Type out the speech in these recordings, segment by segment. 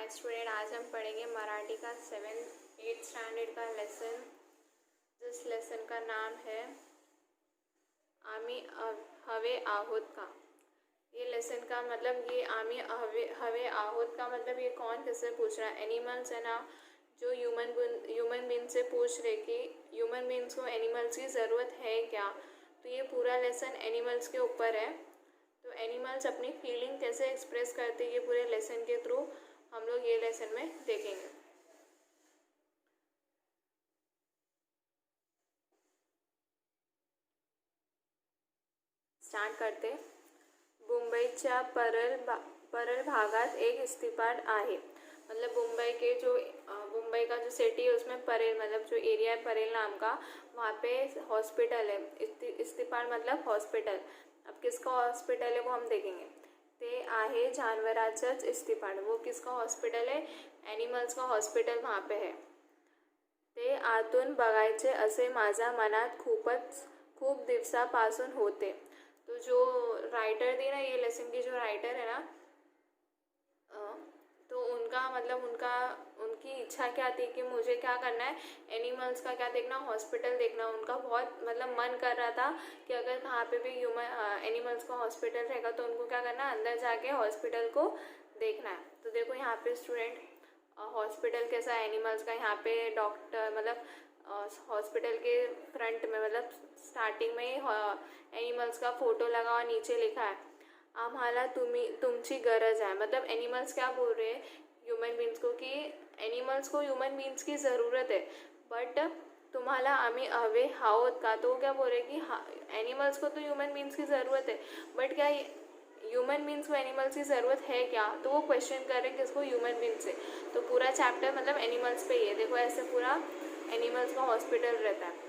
Hi student, आज हम पढ़ेंगे मराठी का 7th 8th स्टैंडर्ड का लेसन। जिस लेसन का नाम है आम्ही हवे आहोत का। ये लेसन का मतलब ये आम्ही हवे आहोत का मतलब ये कौन किससे पूछ रहा है? एनिमल्स है ना, जो ह्यूमन बींग से पूछ रहे कि ह्यूमन बींग्स को एनिमल्स की ज़रूरत है क्या। तो ये पूरा लेसन एनिमल्स के ऊपर है। तो एनिमल्स अपनी फीलिंग कैसे एक्सप्रेस करते हैं ये पूरे लेसन के थ्रू हम लोग ये लेसन में देखेंगे। स्टार्ट करते। मुंबईच्या परल भागात एक इस्तीपाड आहे। मतलब मुंबई के जो मुंबई का जो सिटी है उसमें परेल मतलब जो एरिया है परेल नाम का, वहाँ पे हॉस्पिटल है। इस्तीपाड मतलब हॉस्पिटल। अब किसका हॉस्पिटल है वो हम देखेंगे। ते आहे जानवराचंच इस्तीपाड, वो किसका हॉस्पिटल है? एनिमल्स का हॉस्पिटल वहाँ पे है। ते आतून बघायचे असे माझ्या मनात खूप दिवसापासून होते। तो जो राइटर थी ना, ये लेसन की जो राइटर है ना, तो उनकी इच्छा क्या थी कि मुझे क्या करना है, एनिमल्स का क्या देखना, हॉस्पिटल देखना। उनका बहुत मतलब मन कर रहा था कि अगर कहाँ पे भी एनिमल्स का हॉस्पिटल रहेगा तो उनको क्या करना है, अंदर जाके हॉस्पिटल को देखना है। तो देखो यहाँ पे स्टूडेंट हॉस्पिटल कैसा है एनिमल्स का। यहाँ पे डॉक्टर मतलब हॉस्पिटल के फ्रंट में मतलब स्टार्टिंग में ही एनिमल्स का फोटो लगा और नीचे लिखा है आम्हाला तुमची गरज है। मतलब एनिमल्स क्या बोल रहे हैं ह्यूमन बींग्स को कि एनिमल्स को ह्यूमन बींग्स की ज़रूरत है, बट तुम्हाला आम्ही हवे आहोत का। तो क्या बोल रहे कि एनिमल्स को तो ह्यूमन बींग्स की ज़रूरत है, बट क्या ह्यूमन बींग्स को एनिमल्स की ज़रूरत है क्या। तो वो क्वेश्चन कर रहे हैं किसको, ह्यूमन बींग्स से। तो पूरा चैप्टर मतलब एनिमल्स पे ही है। देखो ऐसे पूरा एनिमल्स का हॉस्पिटल रहता है।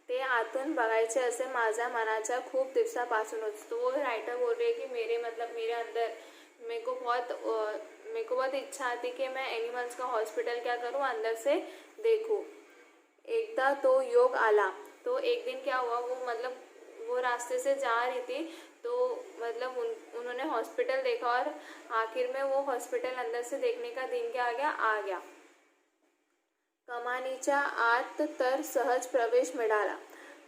ते आतून बघायचे असे माझ्या मनाच्या खूप दिवसापासून होते। तो वो राइटर बोल रही है कि मेरे अंदर मेरे को बहुत इच्छा थी कि मैं एनिमल्स का हॉस्पिटल क्या करूँ, अंदर से देखूँ। एकदा तो योग आला। तो एक दिन क्या हुआ, वो रास्ते से जा रही थी तो मतलब उन्होंने हॉस्पिटल देखा और आखिर में वो हॉस्पिटल अंदर से देखने का दिन क्या आ गया। कमानीच्या आत तर सहज प्रवेश मिळाला।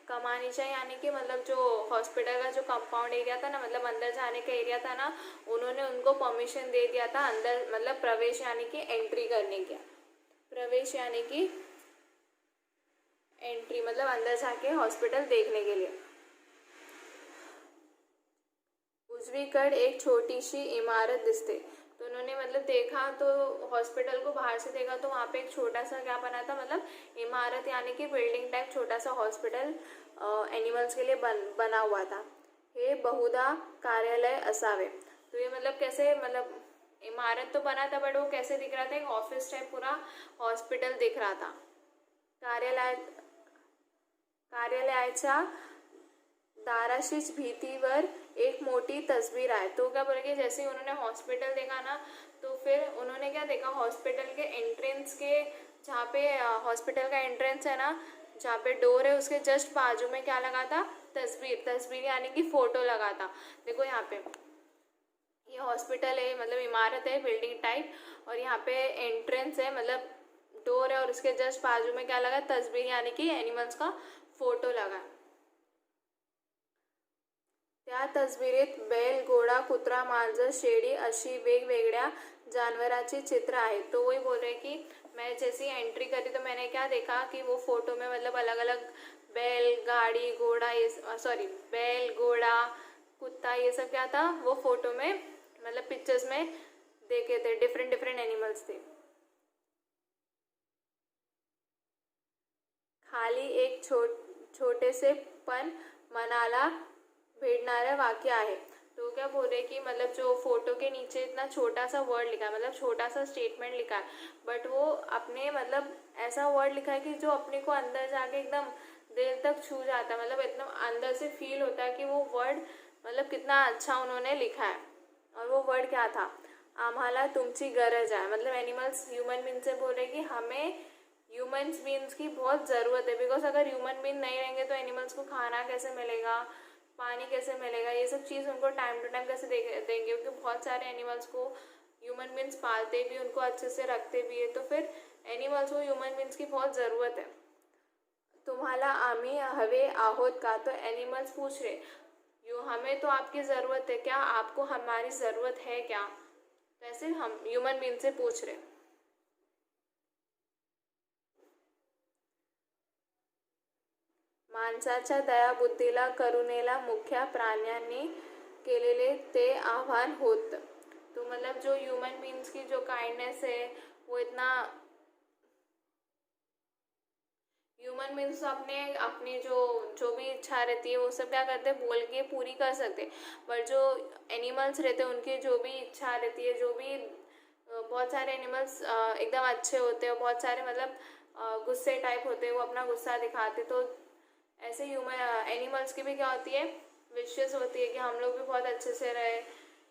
कमानीच्या यानी कि मतलब जो हॉस्पिटल का जो कंपाउंड एरिया था ना, मतलब अंदर जाने का एरिया था ना, उन्होंने उनको परमिशन दे दिया था अंदर, मतलब प्रवेश यानी कि एंट्री करने का। प्रवेश यानी कि एंट्री मतलब अंदर जाके हॉस्पिटल देखने के लिए। उजवीकडे एक छोटी सी इमारत दिसते। तो उन्होंने मतलब देखा तो हॉस्पिटल को बाहर से देखा तो वहाँ पे एक छोटा सा क्या बना था, मतलब इमारत यानी कि बिल्डिंग टाइप छोटा सा हॉस्पिटल एनिमल्स के लिए बना हुआ था। हे बहुधा कार्यालय असावे। तो ये मतलब कैसे, मतलब इमारत तो बना था बट वो कैसे दिख रहा था, एक ऑफिस टाइप पूरा हॉस्पिटल दिख रहा था। कार्यालयाच्या दाराशीच भीतीवर एक मोटी तस्वीर आहे। तो क्या बोलेंगे, जैसे ही उन्होंने हॉस्पिटल देखा ना तो फिर उन्होंने क्या देखा, हॉस्पिटल के एंट्रेंस के जहाँ पे हॉस्पिटल का एंट्रेंस है ना, जहाँ पे डोर है उसके जस्ट बाजू में क्या लगा था, तस्वीर यानी कि फोटो लगा था। देखो यहाँ पे ये हॉस्पिटल है, मतलब इमारत है बिल्डिंग टाइप, और यहाँ पे एंट्रेंस है मतलब डोर है और उसके जस्ट बाजू में क्या लगा, तस्वीर यानी कि एनिमल्स का फोटो लगा। त्या तस्वीरीत बैल, घोडा, कुत्रा, मांजर, शेळी अशी वेगवेगळ्या जानवरांची चित्र आहेत। तो वही बोल रहे कि मैं जैसी एंट्री करी तो मैंने क्या देखा कि वो फोटो में मतलब अलग अलग बैल, गाड़ी, घोड़ा, बैल, घोड़ा, कुत्ता, ये सब क्या था वो फोटो में मतलब पिक्चर्स में देखे थे। डिफरेंट एनिमल्स थे। खाली एक छोटे से पण मनाला भेटणारे वाक्य आहे। तो क्या बोल रहे कि मतलब जो फोटो के नीचे इतना छोटा सा वर्ड लिखा है, मतलब छोटा सा स्टेटमेंट लिखा है, बट वो अपने मतलब ऐसा वर्ड लिखा है कि जो अपने को अंदर जाके एकदम दिल तक छू जाता है, मतलब एकदम अंदर से फील होता है कि वो वर्ड मतलब कितना अच्छा उन्होंने लिखा है। और वो वर्ड क्या था, आम्हाला तुमची गरज है। मतलब एनिमल्स ह्यूमन बींग से बोल रहे कि हमें ह्यूमन्स बींग्स की बहुत ज़रूरत है, बिकॉज अगर ह्यूमन बींग नहीं रहेंगे तो एनिमल्स को खाना कैसे मिलेगा, पानी कैसे मिलेगा, ये सब चीज़ उनको टाइम टू टाइम कैसे देंगे, क्योंकि बहुत सारे एनिमल्स को ह्यूमन बींग्स पालते भी, उनको अच्छे से रखते भी है, तो फिर एनिमल्स को ह्यूमन बींग्स की बहुत ज़रूरत है। तुम्हाला आम्ही हवे आहोत का, तो एनिमल्स पूछ रहे हमें तो आपकी ज़रूरत है क्या, आपको हमारी ज़रूरत है क्या, वैसे हम ह्यूमन बींग से पूछ रहे। माणसाच्या दयाबुद्धीला करुणेला मुख्य प्राण्यांनी केलेले ते आव्हान होत। तो मतलब जो ह्यूमन बींग्स की जो काइंडनेस है वो इतना, ह्यूमन बींग्स अपने अपनी जो भी इच्छा रहती है वो सब क्या करते हैं, बोल के पूरी कर सकते, बट जो एनिमल्स रहते हैं उनकी जो भी इच्छा रहती है, जो भी बहुत सारे एनिमल्स एकदम अच्छे होते हैं, बहुत सारे मतलब गुस्से टाइप होते हैं, वो अपना गुस्सा दिखाते, तो ऐसे ह्यूमन एनिमल्स की भी क्या होती है, विशेस होती है कि हम लोग भी बहुत अच्छे से रहे,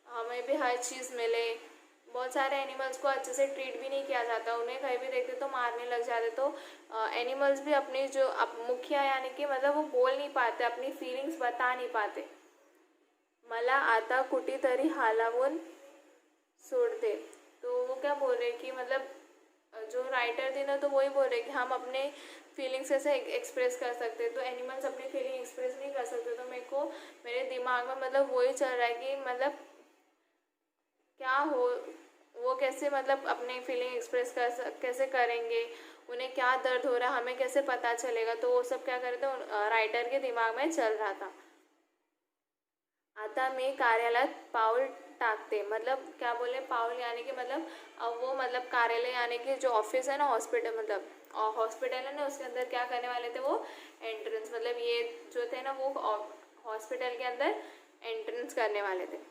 हमें भी हर चीज़ मिले। बहुत सारे एनिमल्स को अच्छे से ट्रीट भी नहीं किया जाता, उन्हें कहीं भी देखते तो मारने लग जाते, तो एनिमल्स भी अपनी जो मुखिया यानी कि मतलब वो बोल नहीं पाते, अपनी फीलिंग्स बता नहीं पाते। मला आता कुठेतरी हालावून सोडते, तो वो क्या बोल रहे कि मतलब जो राइटर थे ना, तो वही बोल रहे कि हम अपने फीलिंग्स कैसे एक्सप्रेस कर सकते, तो एनिमल्स अपनी फीलिंग एक्सप्रेस नहीं कर सकते, तो मेरे दिमाग में मतलब वही चल रहा है कि मतलब क्या हो, वो कैसे मतलब अपनी फीलिंग एक्सप्रेस कैसे करेंगे, उन्हें क्या दर्द हो रहा है हमें कैसे पता चलेगा, तो वो सब क्या करे थे राइटर के दिमाग में चल रहा था। आता मैं कार्यालयात पाऊल टाकते, मतलब क्या बोले पाउल यानी कि मतलब अब वो मतलब कार्यालय यानी कि जो ऑफिस है ना, हॉस्पिटल मतलब हॉस्पिटल है ना, उसके अंदर क्या करने वाले थे वो एंट्रेंस, मतलब ये जो थे ना वो हॉस्पिटल के अंदर एंट्रेंस करने वाले थे।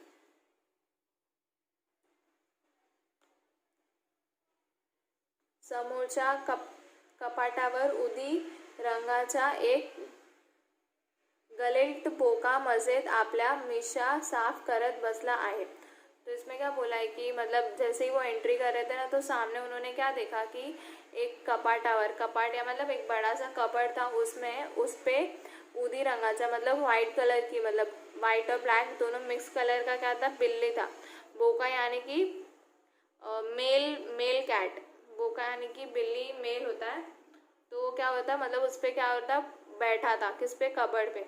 समोरच्या कपाटावर उदी रंगाचा एक गलेट पोका मजेत आपल्या मिशा साफ करत बसला आहे। तो इसमें क्या बोला है कि मतलब जैसे ही वो एंट्री कर रहे थे ना, तो सामने उन्होंने क्या देखा कि एक कपाट या मतलब एक बड़ा सा कपड़ था, उसमें उस पे उदी रंगाचा मतलब वाइट कलर की, मतलब वाइट और ब्लैक दोनों मिक्स कलर का क्या था, बिल्ली था। बोका यानी कि मेल कैट, बोका यानी कि बिल्ली मेल होता है, तो क्या होता है मतलब उस पर क्या होता, बैठा था किस पे, कबर्ड पे।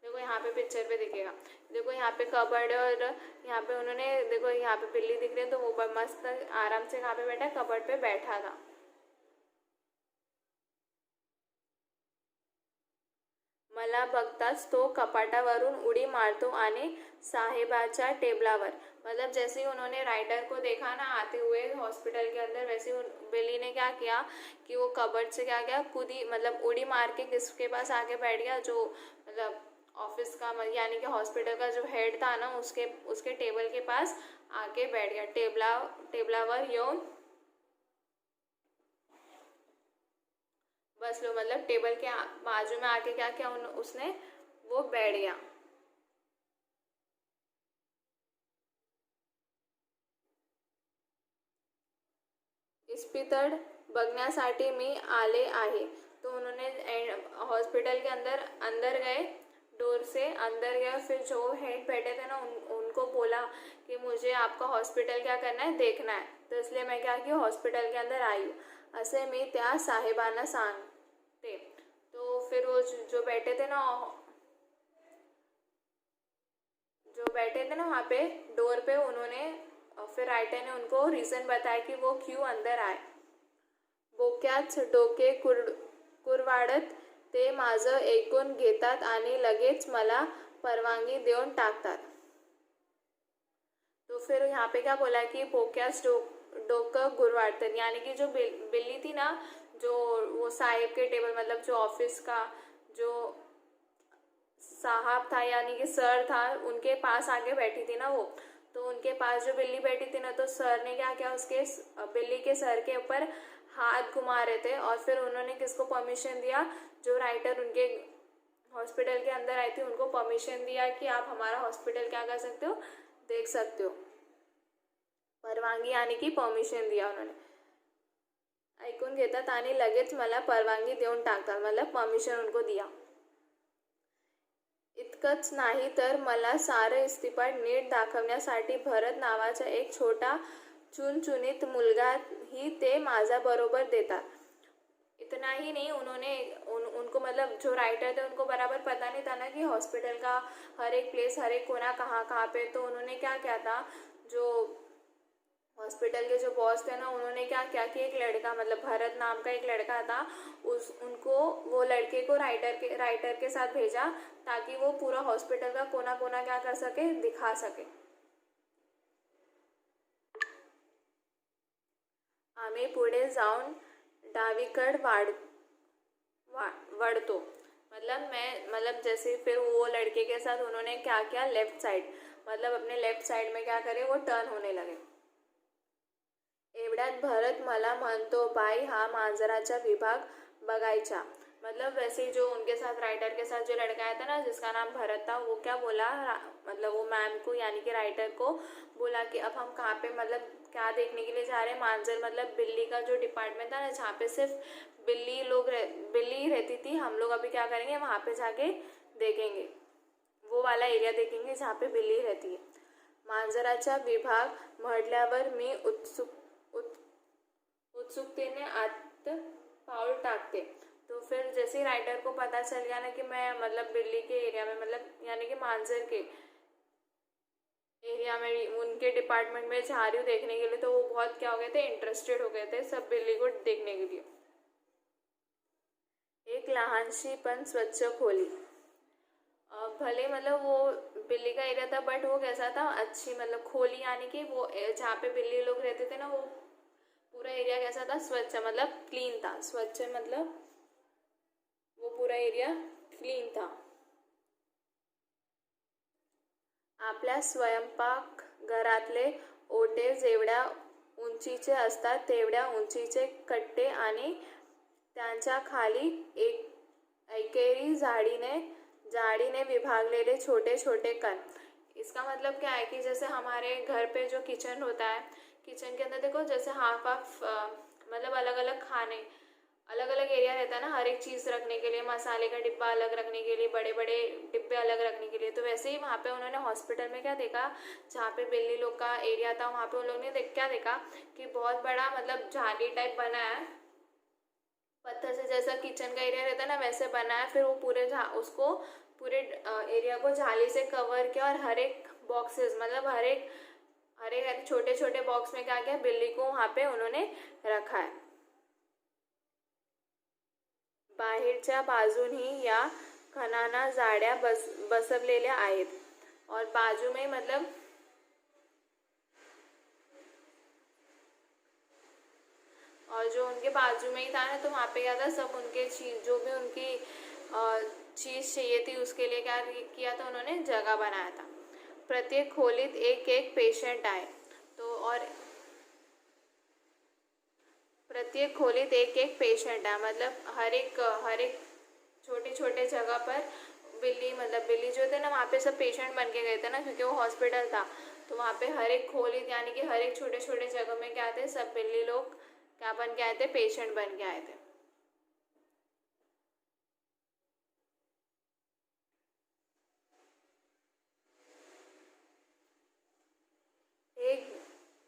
देखो यहाँ पे पिक्चर पे दिखेगा, देखो यहाँ पे कबर्ड है और यहाँ पे उन्होंने देखो यहाँ पे बिल्ली दिख रही है, तो वो मस्त आराम से कहाँ पे बैठा है, कबर्ड पे बैठा था। मला बघताच तो कपाटावरून उडी मारतो आणि साहेबाच्या टेबलावर, मतलब जैसे ही उन्होंने राइटर को देखा ना आते हुए हॉस्पिटल के अंदर, वैसे ही बिल्ली ने क्या किया कि वो कबर्ड से क्या किया, कूदी मतलब उड़ी मार के किसके पास आके बैठ गया, जो मतलब ऑफिस का यानी कि हॉस्पिटल का जो हेड था ना, उसके टेबल के पास आके बैठ गया, टेबलावर येऊन बस लो, मतलब टेबल के बाजू में आके क्या किया उसने, वो बैठ गया। इस्पितळ बघण्यासाठी मी आले आहे, तो उन्होंने हॉस्पिटल के अंदर गए, डोर से अंदर गया, फिर जो हेड बैठे थे ना उनको बोला कि मुझे आपका हॉस्पिटल क्या करना है, देखना है, तो इसलिए मैं क्या की हॉस्पिटल के अंदर आई हूँ, असे मी त्या साहेबांना सांगते। तो फिर वो जो बैठे थे ना वहाँ पे डोर पे, उन्होंने फिर राइटर ने उनको रीज़न बताया कि वो क्यों अंदर आए। बोक्याच डोके कुरवाडत ते माझं ऐकून घेतात आणि लगेच मला परवानगी देऊन टाकतात। तो फिर यहाँ पे क्या बोला कि बोक्याच डोकं गुरवाडतात, यानी कि जो बिल्ली थी ना, जो वो साहिब के टेबल मतलब जो ऑफिस का जो साहब था यानी कि सर था, उनके पास आके बैठी थी ना वो, तो उनके पास जो बिल्ली बैठी थी ना, तो सर ने क्या किया, उसके बिल्ली के सर के ऊपर हाथ घुमा रहे थे, और फिर उन्होंने किसको परमिशन दिया, जो राइटर उनके हॉस्पिटल के अंदर आई थी उनको परमिशन दिया कि आप हमारा हॉस्पिटल क्या कर सकते हो, देख सकते हो, परवानगी यानी कि परमिशन दिया उन्होंने। ऐकून घेतात आणि लगेच मला परवानगी देऊन टाकतात, मतलब परमिशन उनको दिया. इतकंच नाही तर मला सारं इस्तीपाट नीट दाखवण्यासाठी भरत नावाचा एक छोटा चुनचुनीत मुलगाही ते माझ्याबरोबर देतात. इतना ही नहीं, उनको मतलब जो राइटर थे उनको बराबर पता नहीं था ना कि हॉस्पिटल का हर एक प्लेस, हर एक कोना कहाँ कहाँ पे. तो उन्होंने क्या किया था, जो हॉस्पिटल के जो बॉस थे ना, उन्होंने क्या किया कि एक लड़का, मतलब भरत नाम का एक लड़का था, उनको वो लड़के को राइटर के साथ भेजा ताकि वो पूरा हॉस्पिटल का कोना कोना क्या कर सके, दिखा सके. आम्ही पुढे जाऊन डावीकड वळतो. मतलब जैसे फिर वो लड़के के साथ उन्होंने क्या किया, लेफ्ट साइड, मतलब अपने लेफ्ट साइड में क्या करे, वो टर्न होने लगे. एवढ्यात भरत मला म्हणतो, बाई हा मांजराचा विभाग बघायचा. मतलब वैसे जो उनके साथ राइटर के साथ जो लड़का आया था ना, जिसका नाम भरत था, वो क्या बोला, मतलब वो मैम को यानी कि राइटर को बोला कि अब हम कहाँ पे, मतलब क्या देखने के लिए जा रहे हैं. मांजर मतलब बिल्ली का जो डिपार्टमेंट था ना, जहाँ पे सिर्फ बिल्ली रहती थी, हम लोग अभी क्या करेंगे, वहाँ पे जाके देखेंगे, वो वाला एरिया देखेंगे जहाँ पे बिल्ली रहती है. मांजराचा विभाग म्हटल्यावर मी उत्सुकतेने आत पाऊल टाकते. तो फिर जैसे ही राइटर को पता चल गया ना कि मैं मतलब बिल्ली के एरिया में, मतलब यानी कि मांजर के एरिया में, उनके डिपार्टमेंट में जा रही हूँ देखने के लिए, तो वो बहुत क्या हो गए थे, इंटरेस्टेड हो गए थे सब बिल्ली को देखने के लिए. एक लहानशी पण स्वच्छ खोली. भले मतलब वो बिल्ली का एरिया था, बट वो कैसा था, अच्छी मतलब खोली, यानी कि वो जहाँ पे बिल्ली लोग रहते थे ना, वो पूरा एरिया कैसा था, स्वच्छ, मतलब क्लीन था. स्वच्छ मतलब वो पूरा एरिया क्लीन था. आपल्या स्वयंपाक घरातले ओटे जेवढ्या उंचीचे असतात तेवढ्या उंचीचे कट्टे आणि त्यांच्या खाली एकेरी जाडीने विभागलेले छोटे छोटे कण. इसका मतलब क्या है कि जैसे हमारे घर पे जो किचन होता है, किचन के अंदर देखो जैसे हाफ मतलब अलग अलग खाने, अलग अलग एरिया रहता है ना, हर एक चीज़ रखने के लिए, मसाले का डिब्बा अलग रखने के लिए, बड़े बड़े डिब्बे अलग रखने के लिए. तो वैसे ही वहाँ पे उन्होंने हॉस्पिटल में क्या देखा, जहाँ पे बिल्ली लोग का एरिया था, वहाँ पे उन लोगों ने क्या देखा कि बहुत बड़ा मतलब जाली टाइप बना है, पत्थर से, जैसा किचन का एरिया रहता है ना वैसे बना है. फिर वो उसको पूरे एरिया को जाली से कवर किया और हर एक बॉक्सेस, मतलब हर एक छोटे छोटे बॉक्स में क्या किया, बिल्ली को वहाँ पे उन्होंने रखा है. बाहेरच्या बाजूनही या खणाना जाड्या बसवलेल्या आहेत. और बाजू में मतलब और जो उनके बाजू में ही था ना, तो वहाँ पे क्या था, सब उनके चीज़, जो भी उनकी चीज़ चाहिए थी उसके लिए क्या किया था, उन्होंने जगह बनाया था. प्रत्येक खोलीत एक एक पेशेंट आहे. तो और प्रत्येक खोलीत एक एक पेशेंट है, मतलब हर एक छोटे छोटे जगह पर बिल्ली जो थे ना, वहाँ पे सब पेशेंट बन के गए थे ना, क्योंकि वो हॉस्पिटल था. तो वहाँ पे हर एक खोली, यानी कि हर एक छोटे छोटे जगह में क्या थे, सब बिल्ली लोग क्या बन के आए थे, पेशेंट बन के आए थे.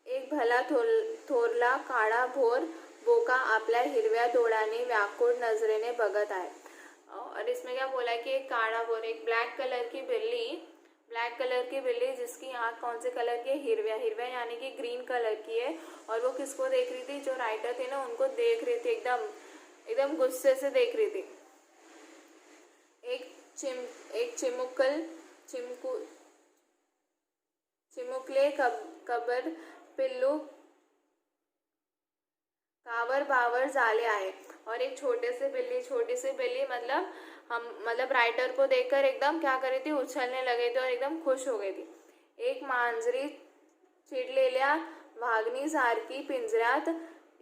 एक भला थोरला काळा भोर बोका आपल्या हिरव्या डोळ्याने व्याकुळ नजरेने बघत आहे. और इसमें क्या बोला है कि एक काड़ा भोर, एक ब्लैक कलर की बिल्ली जिसकी आँख कौन से कलर की है, हिरव्या यानी कि ग्रीन कलर की है. और वो किसको देख रही थी, जो राइटर थे ना उनको देख रही थी, एकदम गुस्से से देख रही थी. एक चिमुकले कबर पिल्लू कावर बावर झाले आहे. और एक छोटी सी बिल्ली मतलब राइटर को देखकर एकदम क्या कर रही थी, उछलने लगे थे और एकदम खुश हो गई थी. एक मांजरी चिडलेल्या वाघिणीसारखी पिंजऱ्यात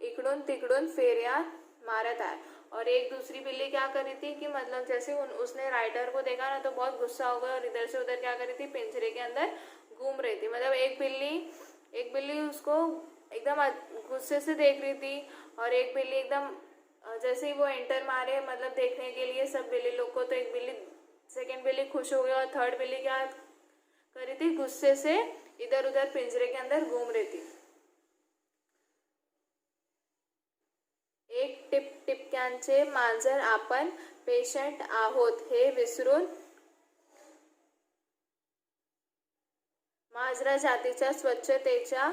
इकडून तिकडून फेऱ्या मारत आहे. और एक दूसरी बिल्ली क्या कर रही थी कि मतलब जैसे उसने राइटर को देखा ना, तो बहुत गुस्सा हो गया और इधर से उधर क्या कर रही थी, पिंजरे के अंदर घूम रही थी. मतलब एक बिल्ली उसको एकदम गुस्से से देख रही थी। और एक बिल्ली एकदम जैसे ही वो एंटर मारे मतलब देखने के लिए सब बिल्ली लोग को, तो एक बिल्ली, सेकंड बिल्ली खुश हो गई और थर्ड बिल्ली क्या कर रही थी, गुस्से से इधर उधर पिंजरे के अंदर घूम रही थी। एक टिपटिपक्यांचे मांजर आपण पेशंट आहोत हे विसरून मांजरा जातीच्या स्वच्छतेच्या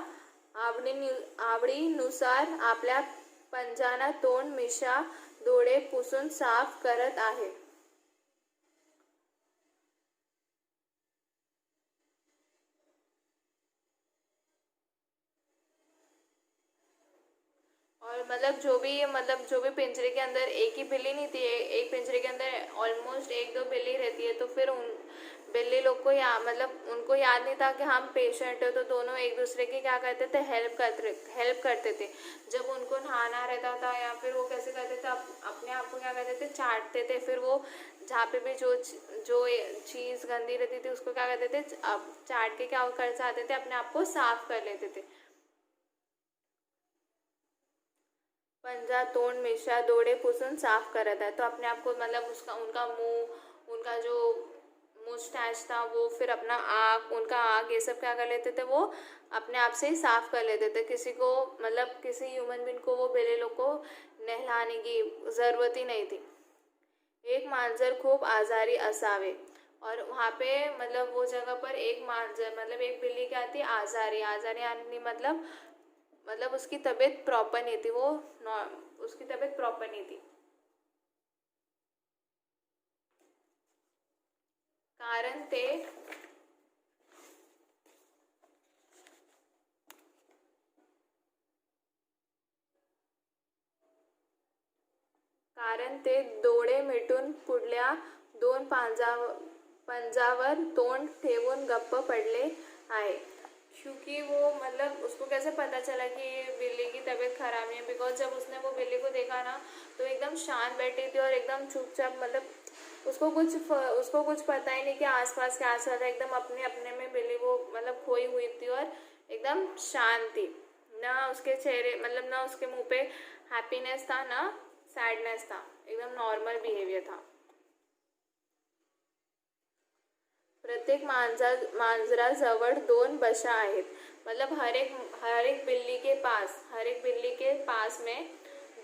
आवडीनुसार आपल्या पंजाना तोंड, मिशा, डोळे पुसून साफ करत आहे. और मतलब जो भी पिंजरे के अंदर एक ही बिल्ली नहीं थी, एक पिंजरे के अंदर ऑलमोस्ट एक दो बिल्ली रहती है, तो फिर उन बिल्ली लोग को मतलब उनको याद नहीं था कि हम पेशेंट है, तो दोनों एक दूसरे की क्या करते थे, हेल्प करते थे। जब उनको नहाना रहता था या फिर वो कैसे करते थे, अपने आप को क्या करते थे, चाटते थे। फिर वो जहाँ पे भी जो चीज़ गंदी रहती थी उसको क्या करते थे, चाट के क्या कर चाहते थे, अपने आप को साफ कर लेते थे। पंजा, तोंड, मिशा, डोळे पुसून साफ करत है, तो अपने आप को मतलब उसका उनका मुंह, उनका जो मुस्टैच था वो, फिर अपना आँख, उनका आँख, ये सब क्या कर लेते थे, वो अपने आप से ही साफ कर लेते थे। किसी को मतलब किसी ह्यूमन बीइंग को वो बिल्ली लोग को नहलाने की ज़रूरत ही नहीं थी। एक मांजर खूब आजारी असावे, और वहाँ पे मतलब वो जगह पर एक मांजर मतलब एक बिल्ली क्या थी, आजारी यानी मतलब उसकी तबीयत प्रॉपर नहीं थी, उसकी तबीयत प्रॉपर नहीं थी। कारण ते डोळे मिटून पुढल्या दोन पंजावर तोंड ठेवून गप्प पडले आहे। क्योंकि वो मतलब उसको कैसे पता चला कि ये बिल्ली की तबीयत खराब नहीं है, बिकॉज जब उसने वो बिल्ली को देखा ना तो एकदम शांत बैठी थी और एकदम चुपचाप, मतलब उसको कुछ पता ही नहीं कि आसपास क्या चल रहा है। एकदम अपने अपने में बिल्ली वो मतलब खोई हुई थी और एकदम शांत थी। ना उसके चेहरे मतलब ना उसके मुंह पे हैप्पीनेस था ना सैडनेस था, एकदम नॉर्मल बिहेवियर था। प्रत्येक मांजराजवळ दोन बशा आहेत, मतलब हर एक बिल्ली के पास में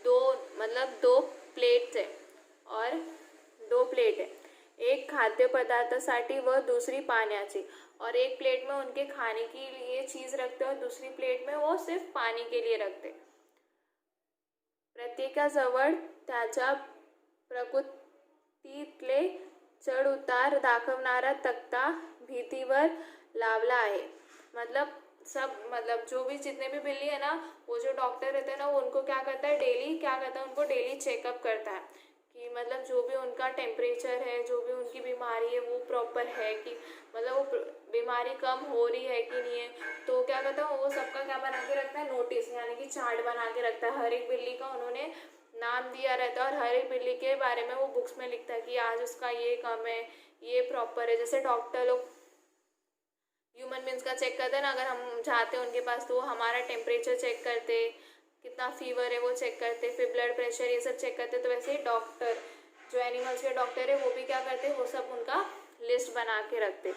दो प्लेट्स है, और दो प्लेट है, एक खाद्य पदार्थासाठी व दूसरी पाण्याची, और एक प्लेट में उनके खाने के लिए चीज़ रखते और दूसरी प्लेट में वो सिर्फ पानी के लिए रखते। प्रत्येकाजवळ त्याच्या प्रकृतीतले चढ उतार दाखवणारा तख्ता भिंतीवर लावला आहे। मतलब जो भी जितने भी बिल्ली है ना, वो जो डॉक्टर रहता है ना, वो उनको क्या करता है, उनको डेली चेकअप करता है कि मतलब जो भी उनका टेम्परेचर है, जो भी उनकी बीमारी है वो प्रॉपर है कि मतलब वो बीमारी कम हो रही है कि नहीं है। तो क्या करता है, वो सबका क्या बना के रखता है, नोटिस यानी कि चार्ट बना के रखता है। हर एक बिल्ली का उन्होंने नाम दिया रहता है और हर एक बिल्ली के बारे में वो बुक्स में लिखता है कि आज उसका ये कम है, ये प्रॉपर है। जैसे डॉक्टर लोग ह्यूमन बींग्स का चेक करते हैं ना, अगर हम जाते हैं उनके पास तो वो हमारा टेम्परेचर चेक करते, कितना फीवर है वो चेक करते, फिर ब्लड प्रेशर ये सब चेक करते। तो वैसे ही डॉक्टर जो एनिमल्स के डॉक्टर है वो भी क्या करते, वो सब उनका लिस्ट बना के रखते।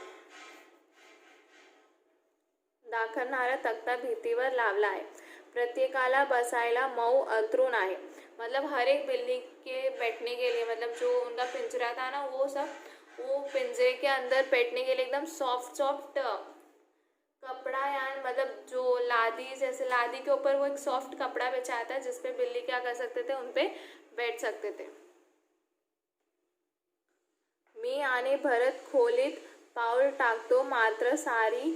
दाखवणारा तख्ता भिंतीवर लावला आहे, प्रत्येकाला बसायला मऊ अंथरूण आहे। मतलब हर एक बिल्ली के बैठने के लिए, मतलब जो उनका पिंजरा था ना, वो पिंजरे के अंदर बैठने के लिए एकदम सॉफ्ट कपड़ा, यानी मतलब जो लादी के ऊपर वो एक सॉफ्ट कपड़ा बिछाया था जिसपे बिल्ली क्या कर सकते थे, उनपे बैठ सकते थे। मी आणि भरत खोलीत पाऊल टाकतो, मात्र सारी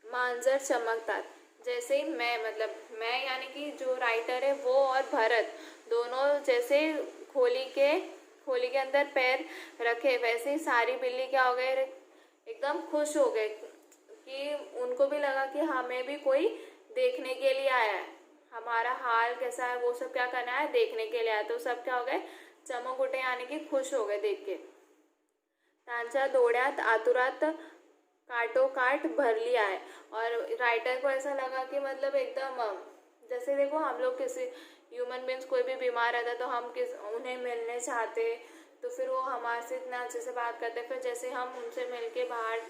मांजर चमकतात। जैसे मैं यानी कि जो राइटर है वो और भरत दोनों जैसे खोली के अंदर पैर रखे, वैसे ही सारी बिल्ली क्या हो गए, एकदम खुश हो गए कि उनको भी लगा कि हमें भी कोई देखने के लिए आया है, हमारा हाल कैसा है वो सब क्या करना है, देखने के लिए आया। तो सब क्या हो गए, चमक उठे यानी कि खुश हो गए देख के। त्यांच्या डोळ्यात आतुरात काटोकाट भरली आहे, और राइटर को ऐसा लगा कि मतलब एकदम जैसे देखो हम लोग किसी ह्यूमन बींग्स कोई भी बीमार रहता है तो हम उन्हें मिलने चाहते, तो फिर वो हमारे से इतना अच्छे से बात करते, फिर जैसे हम उनसे मिल के बाहर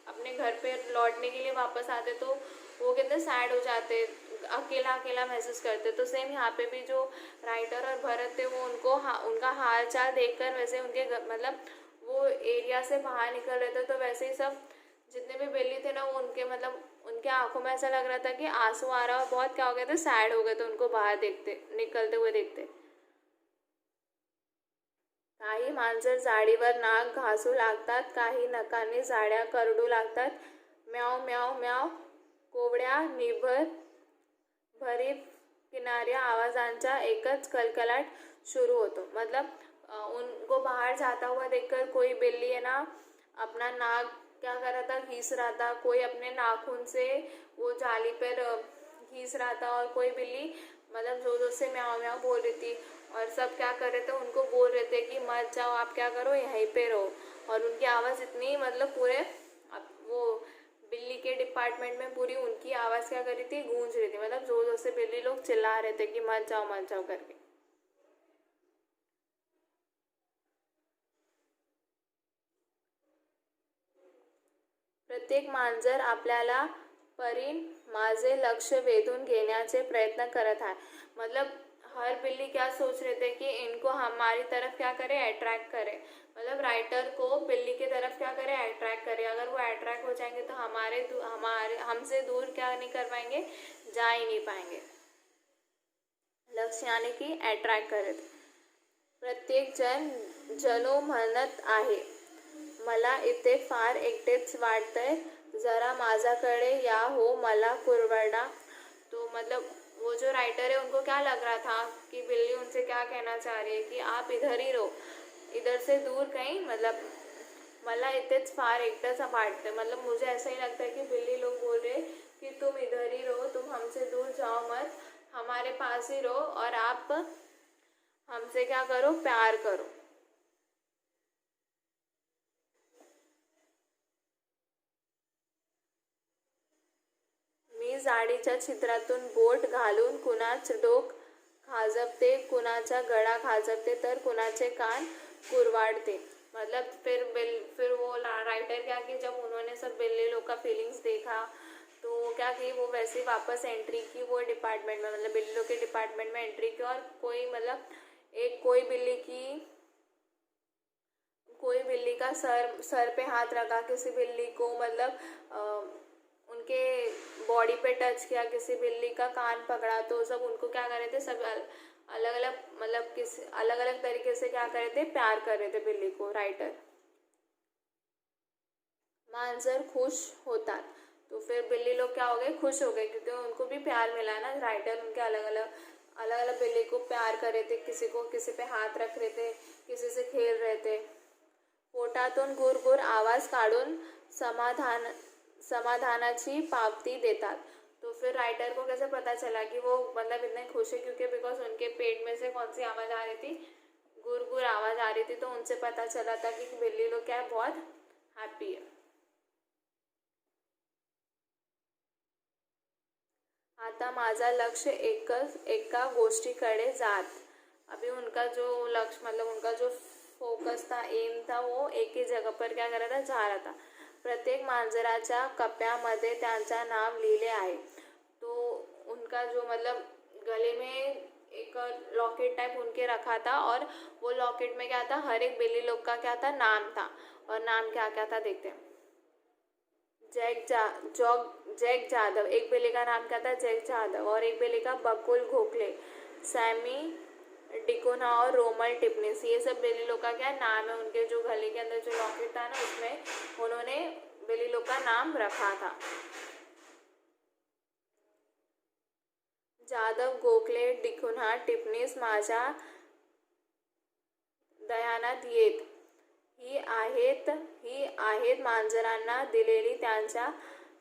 अपने घर पे लौटने के लिए वापस आते तो वो कितने सैड हो जाते, अकेला अकेला महसूस करते। तो सेम यहाँ पे भी जो राइटर और भरत थे वो उनका हाल चाल देखकर वैसे उनके मतलब वो एरिया से बाहर निकल रहे थे, तो वैसे ही सब जितने भी बिल्ली थे ना वो उनके मतलब उनके आंखों में ऐसा लग रहा था कि आंसू आ रहा, और बहुत क्या हो गए थे, सैड हो गए थे उनको बाहर देखते निकलते हुए देखते। काही मांजर जाडीवर नाक घासू लागतात, काही नखांनी जाड्या करडू लागतात, म्याव म्याव म्याव कोवड्या निभर भरीव किनाऱ्या आवाजांचा एकच कलकलाट शुरू होतो। मतलब उनको बाहर जाता हुआ देखकर कोई बिल्ली है ना अपना नाक क्या कर रहा था, घीस रहा था, कोई अपने नाखून से वो जाली पर घीस रहा था, और कोई बिल्ली मतलब जोर जोर से म्याव म्याव बोल रही थी, और सब क्या कर रहे थे, उनको बोल रहे थे कि मत जाओ, आप क्या करो यहीं पे रहो। और उनकी आवाज़ इतनी मतलब पूरे वो बिल्ली के डिपार्टमेंट में पूरी उनकी आवाज़ क्या कर रही थी, गूंज रही थी, मतलब जोर जोर से बिल्ली लोग चिल्ला रहे थे कि मत जाओ करके। प्रत्येक मांजर आपल्याला परीन माझे लक्ष वेधून घेण्याचे प्रयत्न करत है। मतलब हर बिल्ली क्या सोच रहे थे कि इनको हमारी तरफ क्या करे, अट्रैक्ट करे, मतलब राइटर को बिल्ली की तरफ क्या करे, अट्रैक्ट करे। अगर वो अट्रैक्ट हो जाएंगे तो हमारे हमसे दूर क्या नहीं कर पाएंगे, जा ही नहीं पाएंगे। लक्ष्य यानी कि अट्रॅक्ट करत। प्रत्येक जण जणू म्हणत आहे, मला इथे फार एकटेच वाटतंय, जरा माझ्याकडे या हो, मला कुरवडा। तो मतलब वो जो राइटर है उनको क्या लग रहा था कि बिल्ली उनसे क्या कहना चाह रही है कि आप इधर ही रहो, इधर से दूर कहीं, मतलब मला इथेच फार एकटाच वाटतंय, मतलब मुझे ऐसा ही लगता है कि बिल्ली लोग बोल रहे कि तुम इधर ही रहो, तुम हमसे दूर जाओ मत, हमारे पास ही रहो, और आप हमसे क्या करो, प्यार करो। मी जाडीच्या छिद्रातून बोट घालून कुणाच डोक खाजबते, कुणाचा गळा खाजबते, तर कुणाचे कान कुरवाड़ते। मतलब फिर वो राइटर क्या कि जब उन्होंने सब बिल्ली लोग का फीलिंग्स देखा तो क्या कि वो वैसे वापस एंट्री की वो डिपार्टमेंट में, मतलब बिल्ली लोग के डिपार्टमेंट में एंट्री की, और कोई बिल्ली का सर पे हाथ रखा, किसी बिल्ली को मतलब उनके बॉडी पे टच किया, किसी बिल्ली का कान पकड़ा, तो सब उनको क्या कर रहे थे, सब अलग अलग मतलब अलग अलग तरीके से क्या कर रहे थे, प्यार कर रहे थे बिल्ली को राइटर। मांजर खुश होतात, तो फिर बिल्ली लोग क्या हो गए, खुश हो गए, क्योंकि उनको भी प्यार मिला ना। राइटर उनके अलग अलग बिल्ली को प्यार कर रहे थे, किसी पे हाथ रख रहे थे, किसी से खेल रहे थे। पोटातून गुरगुर आवाज काढून समाधानाची पावती देतात। तो फिर राइटर को कैसे पता चला कि वो मतलब इतने खुश है, क्योंकि बिकॉज उनके पेट में से कौन सी आवाज़ आ रही थी, गुरगुर आवाज़ आ रही थी, तो उनसे पता चला था कि बिल्ली लोग क्या है, बहुत हैप्पी है। आता माझा लक्ष एका गोष्टीकडे जात। अभी उनका जो लक्ष्य मतलब उनका जो फोकस था, एम था, वो एक ही जगह पर क्या कर रहा था, जा रहा था। प्रत्येक मांजराच्या कप्प्यामध्ये त्यांचा नाव लिहिले आहे। तो उनका जो मतलब गले में एक लॉकेट टाइप उनके रखा था, और वो लॉकेट में क्या था, हर एक बिल्ली लोग का क्या था, नाम था। और नाम क्या क्या था देखते हैं। जैक जाधव, एक बिल्ली का नाम क्या था, जैक जाधव, और एक बिल्ली का बकुल घोकले, सैमी डिकोना और रोमल टिपनिस। ये सब बिल्ली लोग का क्या नाम है, उनके जो गले के अंदर जो लॉकेट था ना उसमें उन्होंने बिल्ली लोग का नाम रखा था। जाधव, गोखले, डिकोना, टिपनिस माझ्या दयानात येत। ही आहेत मांजरांना दिलेली त्यांच्या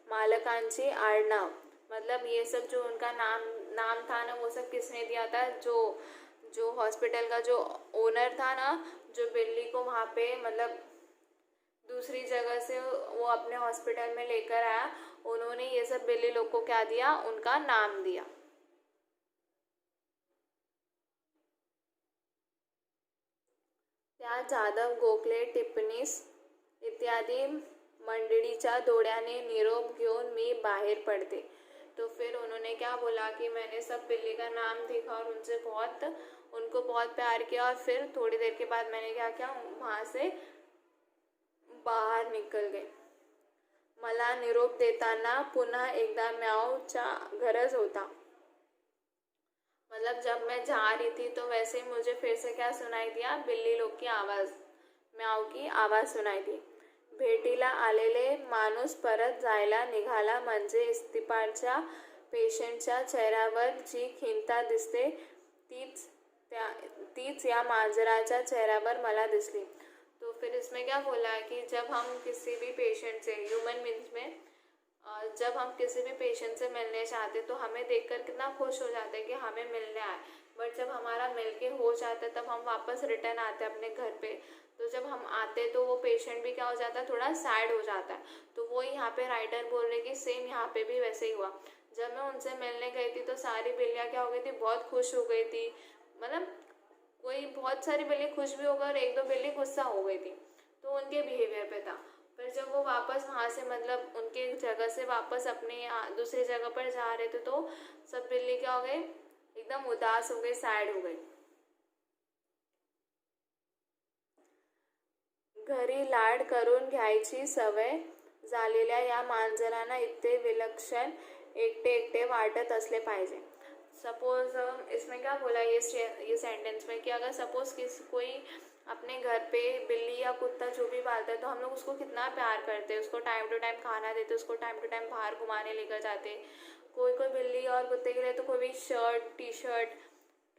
मालकांची आडनाव। मतलब ये सब जो उनका नाम था ना, वो सब किसने दिया था, जो हॉस्पिटल का जो ओनर था ना, जो बिल्ली को वहाँ पे मतलब दूसरी जगह से वो अपने हॉस्पिटल में लेकर आया, उन्होंने ये सब बिल्ली लोग को क्या दिया, उनका नाम दिया। त्या जाधव गोखले टिप्पणीस इत्यादी मंडळीच्या दौड्याने निरोप घेऊन मी बाहर पड़ते। तो फिर उन्होंने क्या बोला कि मैंने सब बिल्ली का नाम देखा और उनको बहुत प्यार किया, और फिर थोड़ी देर के बाद मैंने क्या किया, वहाँ से बाहर निकल गए। मला निरोप देताना पुन्हा एकदा म्याऊचा गरज होता। मतलब जब मैं जा रही थी तो वैसे ही मुझे फिर से क्या सुनाई दिया, बिल्ली लोग की आवाज़, म्याऊ की आवाज़ सुनाई दी। भेटीला आलेले माणूस परत जायला निघाला म्हणजे इस्तिपारच्या पेशंटच्या चेहऱ्यावर जी खिन्नता दिसते तीच या मांजराच्या चेहऱ्यावर मला दिसली। तो फिर इसमें क्या बोला है कि जब हम किसी भी पेशेंट से, ह्यूमन बींग्स में जब हम किसी भी पेशेंट से मिलने चाहते तो हमें देखकर कितना खुश हो जाते हैं कि हमें मिलने आए, बट जब हमारा मिलके हो जाता है तब हम वापस रिटर्न आते हैं अपने घर पे। तो जब हम आते तो वो पेशेंट भी क्या हो जाता है, थोड़ा सैड हो जाता है। तो वो यहाँ पे राइटर बोल रहे कि सेम यहाँ पे भी वैसे ही हुआ। जब मैं उनसे मिलने गई थी तो सारी बिल्लियाँ क्या हो गई थी, बहुत खुश हो गई थी। मतलब कोई बहुत सारी बिल्ली खुश भी हो गई और एक दो बिल्ली गुस्सा हो गई थी, तो उनके बिहेवियर पे था। फिर जब वो वापस वहाँ से मतलब उनके जगह से वापस अपने दूसरी जगह पर जा रहे थे तो सब बिल्ली क्या हो गई, एकदम उदास हो गई, सैड हो गई। घरी लाड करून घ्यायची सवय झालेल्या या मांजरांना इतके विलक्षण एकटे एकटे वाटत असले पाहिजे। सपोज इसमें क्या बोला ये सेंटेंस में कि अगर सपोज कोई अपने घर पे बिल्ली या कुत्ता जो भी पालता है तो हम लोग उसको कितना प्यार करते हैं, उसको टाइम टू टाइम खाना देते, उसको टाइम टू टाइम बाहर घुमाने लेकर जाते। कोई कोई बिल्ली और कुत्ते के लिए तो कोई भी शर्ट, टी शर्ट,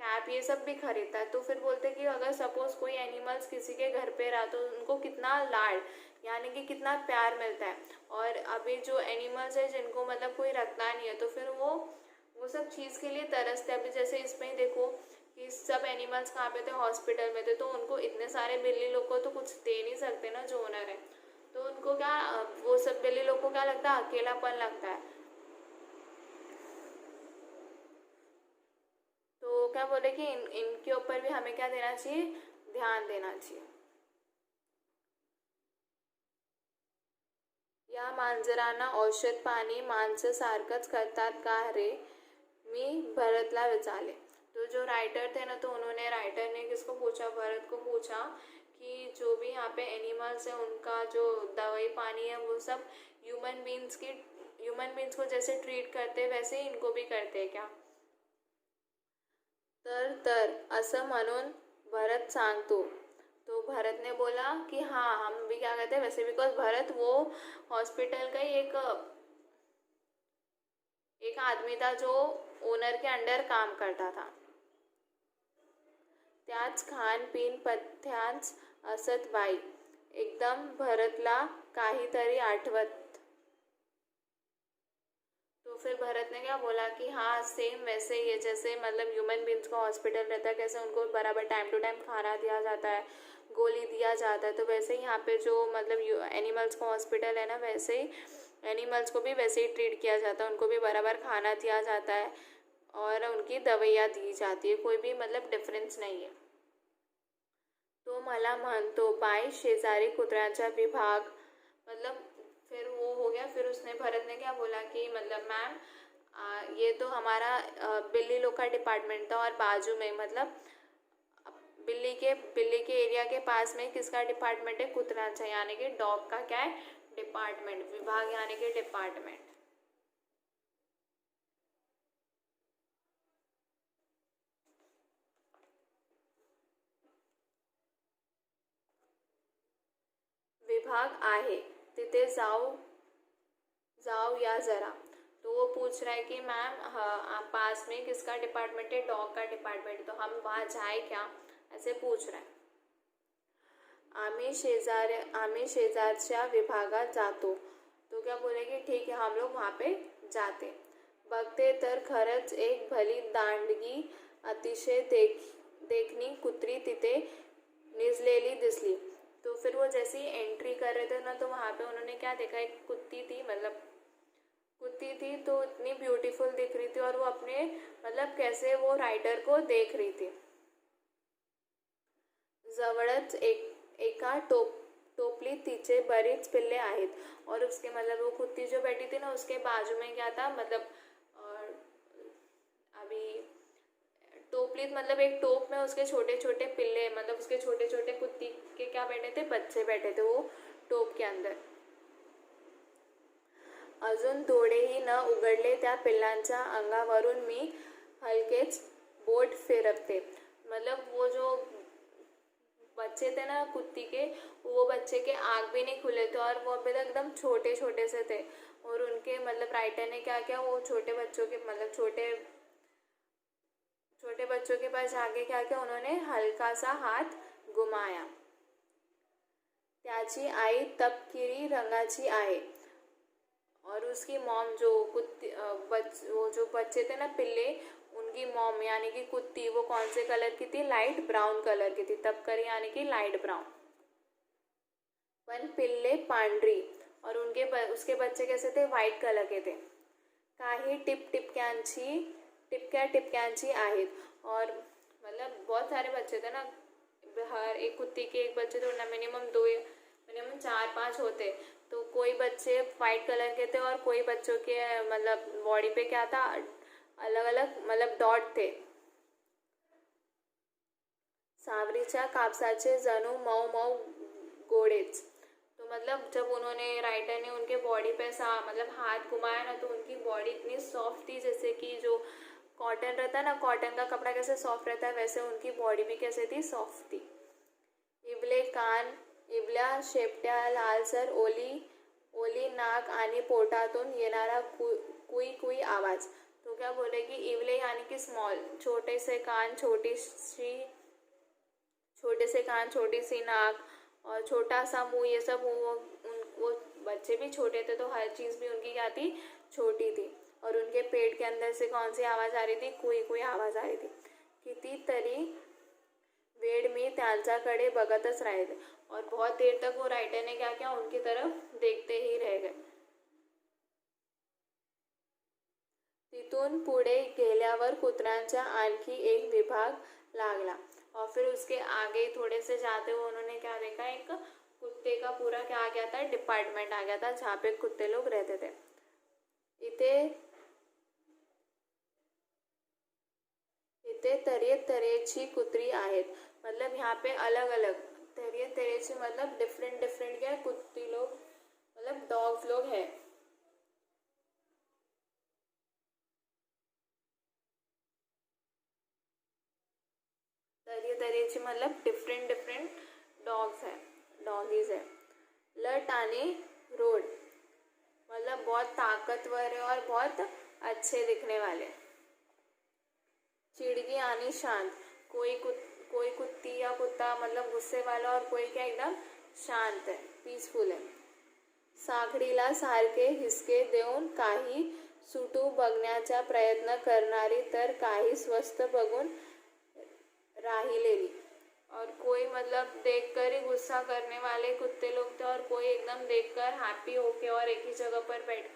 कैप ये सब भी खरीदता है। तो फिर बोलते कि अगर सपोज कोई एनिमल्स किसी के घर पे रहा तो उनको कितना लाड यानी कि कितना प्यार मिलता है। और अभी जो एनिमल्स है जिनको मतलब कोई रखना नहीं है तो फिर वो सब चीज़ के लिए तरसते। अभी जैसे इसमें ही देखो कि सब एनिमल्स कहाँ पे थे, हॉस्पिटल में थे, तो उनको इतने सारे बिल्ली लोग को तो कुछ दे नहीं सकते ना जो ओनर है, तो उनको क्या वो सब बिल्ली लोग को क्या लगता है, अकेलापन लगता है। तो क्या बोले कि इनके ऊपर भी हमें क्या देना चाहिए, ध्यान देना चाहिए। या मांजरांना औषध पाणी माणसं सारखंच करतात का रे, मी भरतला विचारले। तो जो राइटर थे ना, तो राइटर ने किसको पूछा, भरत को पूछा कि जो भी यहाँ पे एनिमल्स है उनका जो दवाई पानी है वो सब ह्यूमन बींग्स को जैसे ट्रीट करते वैसे ही इनको भी करते हैं क्या। तर असं म्हणून भरत सांगतो। तो भरत ने बोला कि हाँ हम भी क्या कहते हैं वैसे, बिकॉज भरत वो हॉस्पिटल का ही एक आदमी था जो ओनर के अंडर काम करता था। त्याच खानपीन पथ्यांच असत बाई, एकदम भरतला काहीतरी आठवत। तो फिर भरत ने क्या बोला कि हाँ सेम वैसे ही है, जैसे मतलब ह्यूमन बींग्स का हॉस्पिटल रहता है, कैसे उनको बराबर टाइम टू टाइम खाना दिया जाता है, गोली दिया जाता है, तो वैसे ही यहाँ पे जो मतलब एनिमल्स का हॉस्पिटल है ना, वैसे ही एनिमल्स को भी वैसे ही ट्रीट किया जाता है, उनको भी बराबर खाना दिया जाता है और उनकी दवाइयाँ दी जाती है, कोई भी मतलब डिफरेंस नहीं है। तो मला म्हणतो बाई शेजारी कुत्र्याचा विभाग, मतलब फिर वो हो गया। फिर उसने भरत ने क्या बोला कि मतलब मैम ये तो हमारा बिल्ली लोग का डिपार्टमेंट था और बाजू में मतलब बिल्ली के एरिया के पास में किसका डिपार्टमेंट है, कुत्र्याचा, यानी कि डॉग का क्या है, डिपार्टमेंट, विभाग यानी कि डिपार्टमेंट। विभाग आहे तिथे जाओ या जरा। तो वो पूछ रहा है कि मैम आप पास में किसका डिपार्टमेंट है, डॉग का डिपार्टमेंट, तो हम वहाँ जाए क्या, ऐसे पूछ रहा है। आम्ही शेजारच्या विभागात जातो। तो क्या बोलेगी, ठीक है हम लोग वहाँ पे जाते। बघते तर खरंच एक भली दांडगी अतिशय देखनी कुत्री तिथे निजलेली दिसली। तो फिर वो जैसे ही एंट्री कर रहे थे ना, तो वहाँ पे उन्होंने क्या देखा, एक कुत्ती थी तो इतनी ब्यूटीफुल दिख रही थी और वो अपने मतलब कैसे वो राइटर को देख रही थी। जवळच एका टोपलीत तिचे बरीच पिल्ले आहेत। और उसके मतलब वो कुत्ती जो बैठी थी ना, उसके बाजू में क्या था, मतलब अभी टोपलीत मतलब एक टोप में उसके छोटे छोटे पिल्ले, मतलब उसके छोटे छोटे कुत्ती के क्या बैठे थे, बच्चे बैठे थे वो टोप के अंदर। अजून थोडेही न उघडले त्या पिल्लांच्या अंगावरून मी हलकेच बोट फिरकते। मतलब वो जो बच्चे थे ना कुत्ती के, वो बच्चे के आँख भी नहीं खुले थे और वो अभी तक एकदम छोटे छोटे से थे। और उनके मतलब राइटर ने क्या किया, वो छोटे बच्चों के मतलब छोटे बच्चों के पास जाके क्या किया, उन्होंने हल्का सा हाथ घुमाया। त्याची आई तपकिरी रंगाची आहे। और उसकी मॉम जो कुत्ती वो जो बच्चे थे ना पिल्ले, उनकी मॉम यानी कि कुत्ती वो कौन से कलर की थी, लाइट ब्राउन कलर की थी। तपकरी यानी कि लाइट ब्राउन। पण पिल्ले पांढरी, और उसके बच्चे कैसे थे, वाइट कलर के थे। काही टिपक्यांची आहेत। और मतलब बहुत सारे बच्चे थे ना, हर एक कुत्ती के एक बच्चे तो ना मिनिमम 4-5 होते। तो कोई बच्चे वाइट कलर के थे और कोई बच्चों के मतलब बॉडी पे क्या था, अलग अलग मतलब डॉट थे। सावरीच्या कापसाचे जणू मऊ मऊ गोळेच। तो मतलब जब उन्होंने राइटर ने उनके बॉडी पे मतलब हाथ घुमाया ना, तो उनकी बॉडी इतनी सॉफ्ट थी, जैसे कि जो कॉटन रहता है ना, कॉटन का कपड़ा कैसे सॉफ्ट रहता है, वैसे उनकी बॉडी भी कैसे थी, सॉफ्ट थी। इबल्या शेपट्या, लालसर ओली नाक आणि पोटातून येणारा कुई कुई आवाज। तो क्या बोले कि इवले यानी कि स्मॉल, छोटे से कान, छोटी सी नाक और छोटा सा मुंह, ये सब वो बच्चे भी छोटे थे, तो हर चीज़ भी उनकी क्या थी, छोटी थी। और उनके पेट के अंदर से कौन सी आवाज़ आ रही थी, कुई कुई आवाज़ आ रही थी। कितीतरी वेळ मी त्यांच्याकडे बघतच राहिले। और बहुत देर तक वो राइटर ने क्या किया, उनकी तरफ देखते ही रह गए। तिथून पुढे गेल्यावर कुत्र्यांचा आणखी एक विभाग लागला। और फिर उसके आगे थोड़े से जाते हुए उन्होंने क्या देखा, एक कुत्ते का पूरा क्या आ गया था, डिपार्टमेंट आ गया था, जहाँ पे कुत्ते लोग रहते थे। इथे तऱ्हेची कुत्री आहेत। मतलब यहाँ पे अलग अलग तऱ्हेची मतलब डिफरेंट डिफरेंट क्या कुत्ती लोग, मतलब डॉग्स लोग हैं। तऱ्हेची मतलब डिफरेंट डिफरेंट डॉगीज है। लट आणि रोड मतलब बहुत ताकतवर है और बहुत अच्छे दिखने वाले। चिड़गी यानी शांत, कोई कुत्ती या कुत्ता मतलब गुस्से वाला, और कोई क्या एकदम शांत है, पीसफुल है। साखळीला सारखे हिसके देऊन काही सुटू बघण्याचा प्रयत्न करणारी, तर काही स्वस्थ बघून राहिलेली। और कोई मतलब देखकर ही गुस्सा करने वाले कुत्ते लोग थे, और कोई एकदम देखकर हैप्पी होके और एक ही जगह पर बैठ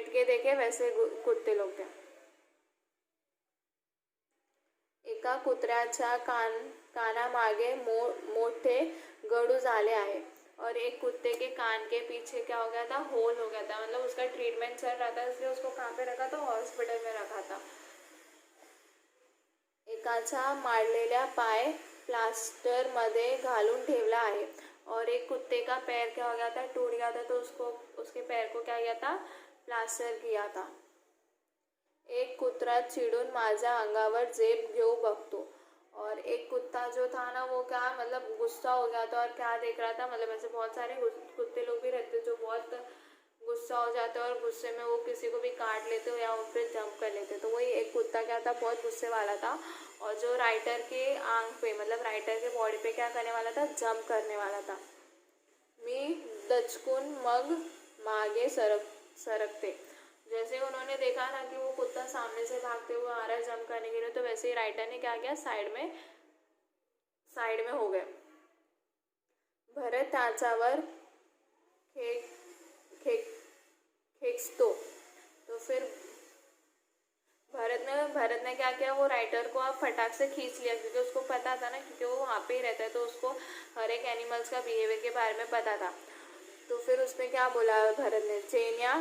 के देखे वैसे कुत्ते लोग थे। एका कुत्र्याच्या कानामागे मोठे गडू झाले आहे। और एक कुत्ते के कान के पीछे क्या हो गया था, होल हो गया था। मतलब उसका ट्रीटमेंट चल रहा था, इसलिए उसको कहाँ पे रखा था, हॉस्पिटल में रखा था। एकाचा मारलेला पाय प्लास्टर मध्ये घालून ठेवला आहे। और एक कुत्ते का पैर क्या हो गया था, टूट गया था, तो उसके पैर को क्या किया था, प्लास्टर किया था। एक कुत्रा चिडून माझ्या अंगावर जेब घेऊ बघतो। और एक कुत्ता जो था ना, वो क्या मतलब गुस्सा हो गया था और क्या देख रहा था, मतलब ऐसे बहुत सारे कुत्ते लोग भी रहते जो बहुत गुस्सा हो जाते और गुस्से में वो किसी को भी काट लेते हो या उन पर जंप कर लेते। तो वही एक कुत्ता क्या था, बहुत गुस्से वाला था, और जो राइटर के आंख पे मतलब राइटर के बॉडी पे क्या करने वाला था, जंप करने वाला था। मी दचकून मग मागे सरकते। जैसे उन्होंने देखा ना कि वो कुत्ता सामने से भागते हुए आ रहा है जंप करने के लिए, तो वैसे ही राइटर ने क्या किया, साइड में हो गए। भरत त्याच्यावर खेकतो। तो फिर भरत ने क्या किया, वो राइटर को अब फटाक से खींच लिया, क्योंकि उसको पता था ना, क्योंकि वो वहाँ पे ही रहता है तो उसको हर एक एनिमल्स का बिहेवियर के बारे में पता था। तो फिर उसने क्या बोला भरत ने, जेनिया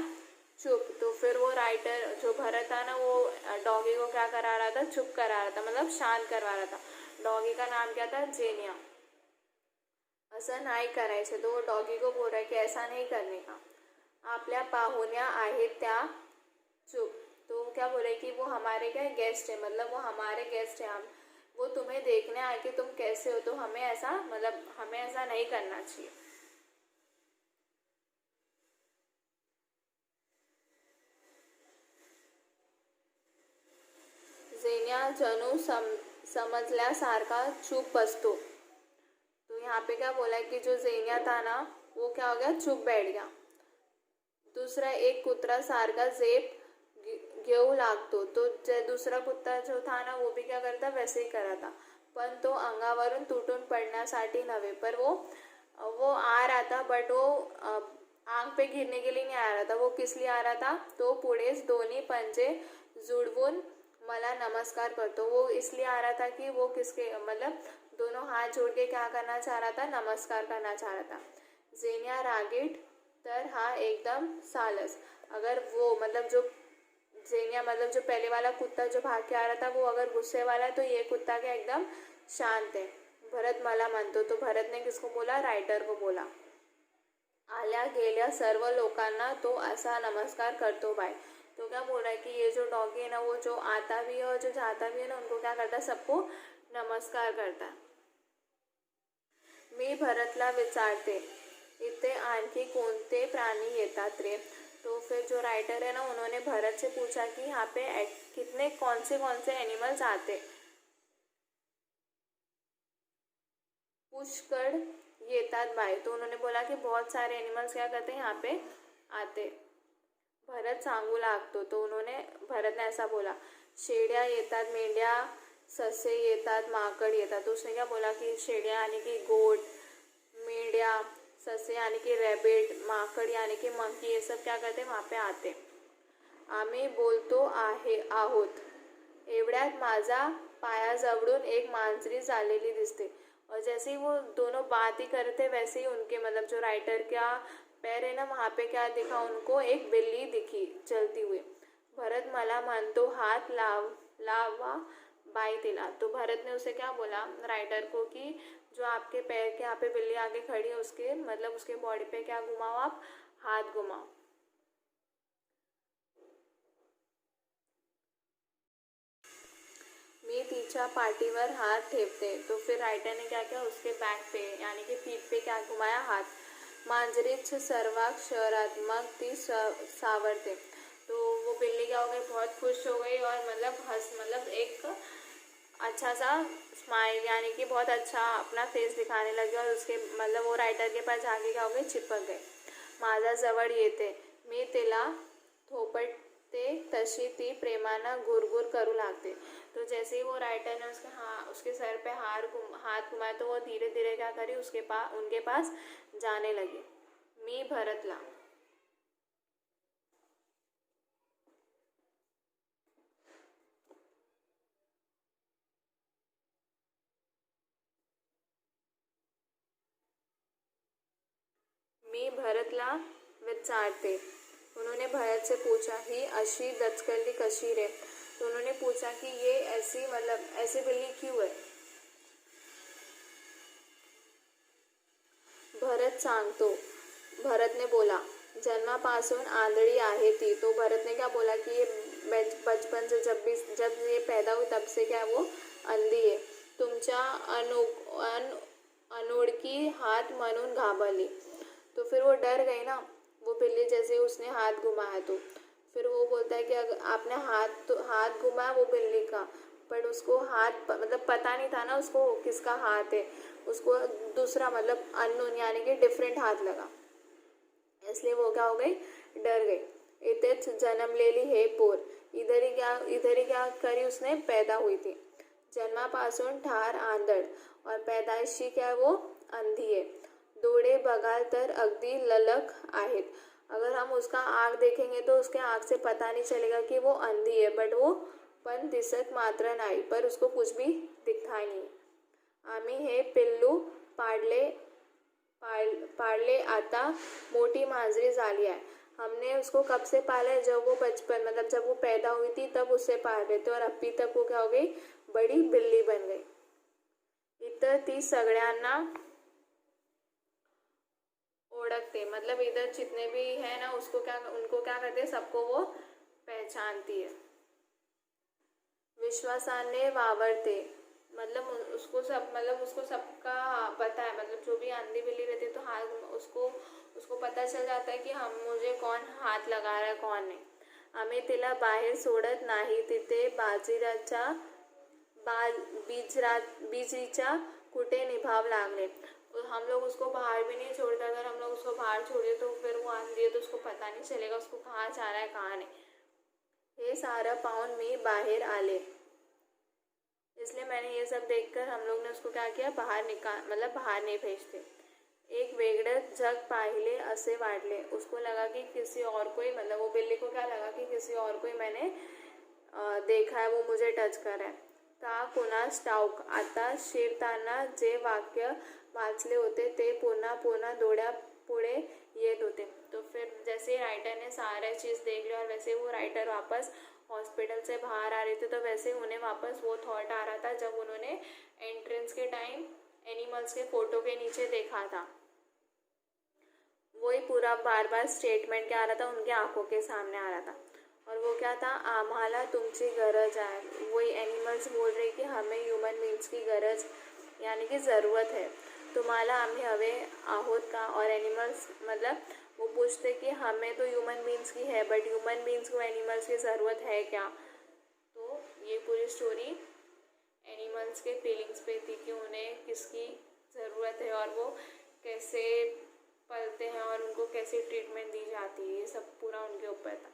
चुप। तो फिर वो राइटर जो भरत था ना, वो डॉगी को क्या करा रहा था, चुप करा रहा था, मतलब शांत करवा रहा था। डॉगी का नाम क्या था, जेनिया। असं नाही करायचं, तो वो डॉगी को बोल रहा है कि ऐसा नहीं करने का। आपल्या पाहुण्या आहेत त्या चुप। तो क्या बोले कि वो हमारे क्या गेस्ट है, मतलब वो हमारे गेस्ट है, हम वो तुम्हें देखने आए कि तुम कैसे हो, तो हमें ऐसा मतलब हमें ऐसा नहीं करना चाहिए। जेनिया जणू समजल्यासारखा चुप बसतो। तो यहाँ पे क्या बोला है कि जो जेनिया था ना, वो क्या हो गया, चुप बैठ गया। दूसरा एक कुत्रा सारखा झेप घेऊ लागतो। तो दूसरा कुत्ता जो था ना, वो भी क्या करता, वैसे ही करा था, पण तो अंगावरून तुटून पडण्यासाठी नव्हे, पर वो आ रहा था, बट वो आंग पे गिरने के लिए नहीं आ रहा था। वो किस लिए आ रहा था, तो पुढेच दोन्ही पंजे जुड़वून मला नमस्कार करतो। वो इसलिए आ रहा था कि वो किसके मतलब दोनों हाथ जोड़ के क्या करना चाह रहा था, नमस्कार करना चाह रहा था। जेनिया रागीट तर हा एकदम सालस। अगर वो मतलब जो जेनिया मतलब जो पहले वाला कुत्ता जो भाग के आ रहा था, वो अगर गुस्से वाला है, तो ये कुत्ता क्या एकदम शांत है। भरत मला म्हणतो। तो भरत ने किसको बोला, राइटर को बोला। आल्या गेल्या सर्व लोकांना तो असा नमस्कार करतो बाय। तो क्या बोल रहा है कि ये जो डॉगी है ना, वो जो आता भी है और जो जाता भी है ना, उनको क्या करता है, सबको नमस्कार करता है। मी भरतला विचारते, इथे आणखी कोणते प्राणी येतात रे। तो फिर जो राइटर है ना, उन्होंने भरत से पूछा कि यहाँ पे कितने कौन से एनिमल्स आते। पुष्कळ येतात बाय। तो उन्होंने बोला कि बहुत सारे एनिमल्स क्या करते हैं, यहाँ पे आते। भरत सांगू लागतो। तो उन्होंने भरत ने ऐसा बोला, शेळ्या येतात, मेंढ्या, ससे येतात, माकड येतात। तो उसने क्या बोला कि शेळ्या यानी कि गोट, मेंढ्या, ससे यानी कि रैबिट, माकड़ यानी कि मंकी, ये सब क्या करते, वहाँ पे आते। आम्ही बोलतो आहोत। एवढ्यात माझा पायाजवळून एक मांजरी चाललेली दिसते। और जैसे ही वो दोनों बात ही करते, वैसे ही उनके मतलब जो राइटर का पैर है ना, वहाँ पे क्या दिखा उनको, एक बिल्ली दिखी चलती हुई। भरत मला म्हणतो हाथ लावा बाई तिला। तो भरत ने उसे क्या बोला, राइटर को, कि जो आपके पैर के यहाँ पे बिल्ली आगे खड़ी है, उसके मतलब उसके बॉडी पे क्या घुमाओ, आप हाथ घुमाओ। मी तिच्या पाठीवर हात ठेवते। तो फिर राइटर ने क्या किया, उसके बैक पे यानी कि पीठ पे क्या घुमाया, हाथ। मांजरीच सर्वांग शहरात मग ती सावरते। तो वो बिल्ली क्या हो गई, बहुत खुश हो गई और मतलब हंस मतलब एक अच्छा सा स्माइल यानी कि बहुत अच्छा अपना फेस दिखाने लगे, और उसके मतलब वो राइटर के पास जाके क्या हो गए, चिपक गए। माझा जवळ येते, मी तिला थोपटते, तशी ती प्रेमानं गुरगुर करू लागते। तो जैसे ही वो राइटर ने उसके सर पे हाथ घुमाया, तो वो धीरे धीरे क्या करी, उनके पास जाने लगी। मी भरतला। मी भरतला विचारते। उन्होंने भरत से पूछा, ही अशी दचकली कशी रे। तो उन्होंने पूछा कि ये ऐसी मतलब ऐसी बिल्ली क्यों है। भरत सांगतो। भरत ने बोला, जन्मापासून आंधळी आहे ती। तो भरत ने क्या बोला कि ये बचपन से जब ये पैदा हुई तब से क्या वो अंधी है। तुमच्या अनोळखी हात म्हणून घाबरली। तो फिर वो डर गई ना, वो बिल्ली जैसे ही उसने हाथ घुमाया। तो फिर वो बोलता है कि अगर आपने हाथ घुमाया वो बिल्ली का, पर उसको हाथ मतलब पता नहीं था ना उसको किसका हाथ है, उसको दूसरा मतलब अननोन यानी कि डिफरेंट हाथ लगा, इसलिए वो क्या हो गई, डर गई। इतेच जन्मलेली हे पोर। इधर ही क्या करी, उसने पैदा हुई थी। जन्मापासून ठार आंधळ और पैदाइशी क्या वो अंधी है। डोळे बघाल तर अगदी ललक आहेत। अगर हम उसका आँख देखेंगे तो उसके आँख से पता नहीं चलेगा कि वो अंधी है, बट वो पण दिसत मात्र नाही, पर उसको कुछ भी दिखता ही नहीं. आम्ही हे पिल्लू पाळले आता मोठी मांजरी झाली आहे. हमने उसको कब से पाला है? जब वो बचपन मतलब जब वो पैदा हुई थी तब उससे पाल रहे थे और अभी तक वो क्या हो गई, बड़ी बिल्ली बन गई. इतर ती सगळ्यांना ओळखते. मतलब इधर जितने भी है ना उनको क्या करते हैं, सबको वो पहचानती है. विश्वासाने वावरते. मतलब उसको सबका पता है. मतलब जो भी अंधी बिल्ली रहती है तो हाथ उसको पता चल जाता है कि मुझे कौन हाथ लगा रहा है कौन नहीं. आम्ही तिला बाहेर सोडत नाही. तिथे बीजरीच्या कुठे निभाव लागले. हम लोग उसको बाहर भी नहीं छोड़ते. अगर हम लोग उसको बाहर छोड़े तो फिर वो अंधी है तो उसको पता नहीं चलेगा उसको कहाँ जाना है कहाँ नहीं. हे सारं पाहून मी बाहेर आले. इसलिए मैंने ये सब देखकर हम लोग ने उसको क्या किया, बाहर नहीं भेजते. एक वेगळं जग पाहिले असे वाटले. उसको लगा कि किसी और कोई, मतलब वो बिल्ली को क्या लगा कि किसी और कोई मैंने देखा है, वो मुझे टच कर रहा है. का कुणास ठाऊक. आता शिरताना जे वाक्य वाचले होते ते पुन्हा डोळ्यापुढे येत होते. तो फिर जैसे राइटर ने सारे चीज़ देख लिया और वैसे वो राइटर वापस हॉस्पिटल से बाहर आ रहे थे तो वैसे उन्हें वापस वो थॉट आ रहा था जब उन्होंने एंट्रेंस के टाइम एनिमल्स के फोटो के नीचे देखा था. वही पूरा बार बार स्टेटमेंट क्या आ रहा था, उनके आंखों के सामने आ रहा था. और वो क्या था, आम्हाला तुमची गरज आहे. वही एनिमल्स बोल रहे कि हमें ह्यूमन बींग्स की गरज यानी कि ज़रूरत है. तुम्हाला आम्ही हवे आहोत का. और एनिमल्स मतलब वो पूछते कि हमें तो ह्यूमन बींग्स की है बट ह्यूमन बींग्स को एनिमल्स की ज़रूरत है क्या. तो ये पूरी स्टोरी एनिमल्स के फीलिंग्स पे थी कि उन्हें किसकी ज़रूरत है और वो कैसे पलते हैं और उनको कैसे ट्रीटमेंट दी जाती है. ये सब पूरा उनके ऊपर था.